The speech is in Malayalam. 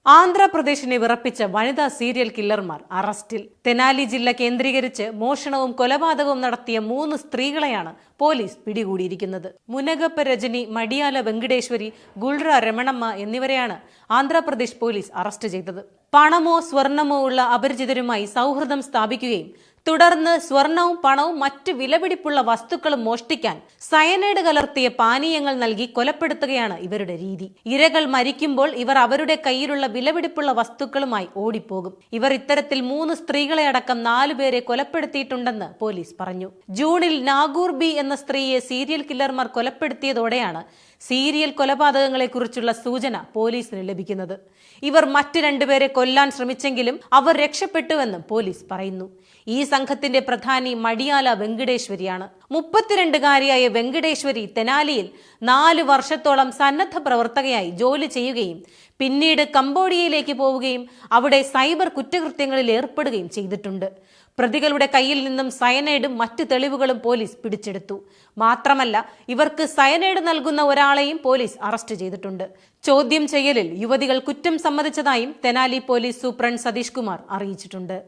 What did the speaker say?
ആന്ധ്രാപ്രദേശിനെ വിറപ്പിച്ച വനിതാ സീരിയൽ കില്ലർമാർ അറസ്റ്റിൽ. തെനാലി ജില്ല കേന്ദ്രീകരിച്ച് മോഷണവും കൊലപാതകവും നടത്തിയ 3 സ്ത്രീകളെയാണ് പോലീസ് പിടികൂടിയിരിക്കുന്നത്. മുനകപ്പ രജനി, മടിയാല വെങ്കടേശ്വരി, ഗുൾറ രമണമ്മ എന്നിവരെയാണ് ആന്ധ്രാപ്രദേശ് പോലീസ് അറസ്റ്റ് ചെയ്തത്. പണമോ സ്വർണമോ ഉള്ള അപരിചിതരുമായി സൗഹൃദം സ്ഥാപിക്കുകയും തുടർന്ന് സ്വർണവും പണവും മറ്റ് വിലപിടിപ്പുള്ള വസ്തുക്കളും മോഷ്ടിക്കാൻ സയനൈഡ് കലർത്തിയ പാനീയങ്ങൾ നൽകി കൊലപ്പെടുത്തുകയാണ് ഇവരുടെ രീതി. ഇരകൾ മരിക്കുമ്പോൾ ഇവർ അവരുടെ കയ്യിലുള്ള വിലപിടിപ്പുള്ള വസ്തുക്കളുമായി ഓടിപ്പോകും. ഇവർ ഇത്തരത്തിൽ 3 സ്ത്രീകളെ അടക്കം 4 പേരെ കൊലപ്പെടുത്തിയിട്ടുണ്ടെന്ന് പോലീസ് പറഞ്ഞു. ജൂണിൽ നാഗൂർ ബി എന്ന സ്ത്രീയെ സീരിയൽ കില്ലർമാർ കൊലപ്പെടുത്തിയതോടെയാണ് സീരിയൽ കൊലപാതകങ്ങളെ കുറിച്ചുള്ള സൂചന പോലീസിന് ലഭിക്കുന്നത്. ഇവർ മറ്റ് 2 പേരെ കൊല്ലാൻ ശ്രമിച്ചെങ്കിലും അവർ രക്ഷപ്പെട്ടുവെന്നും പോലീസ് പറയുന്നു. ഈ സംഘത്തിന്റെ പ്രധാനി മടിയാല വെങ്കടേശ്വരിയാണ്. 32കാരിയായ വെങ്കടേശ്വരി തെനാലിയിൽ 4 വർഷത്തോളം സന്നദ്ധ പ്രവർത്തകയായി ജോലി ചെയ്യുകയും പിന്നീട് കംബോഡിയയിലേക്ക് പോവുകയും അവിടെ സൈബർ കുറ്റകൃത്യങ്ങളിൽ ഏർപ്പെടുകയും ചെയ്തിട്ടുണ്ട്. പ്രതികളുടെ കയ്യിൽ നിന്നും സയനൈഡും മറ്റ് തെളിവുകളും പോലീസ് പിടിച്ചെടുത്തു. മാത്രമല്ല, ഇവർക്ക് സയനൈഡ് നൽകുന്ന ഒരാളെയും പോലീസ് അറസ്റ്റ് ചെയ്തിട്ടുണ്ട്. ചോദ്യം ചെയ്യലിൽ യുവതികൾ കുറ്റം സമ്മതിച്ചതായും തെനാലി പോലീസ് സൂപ്രണ്ട് സതീഷ് കുമാർ അറിയിച്ചിട്ടുണ്ട്.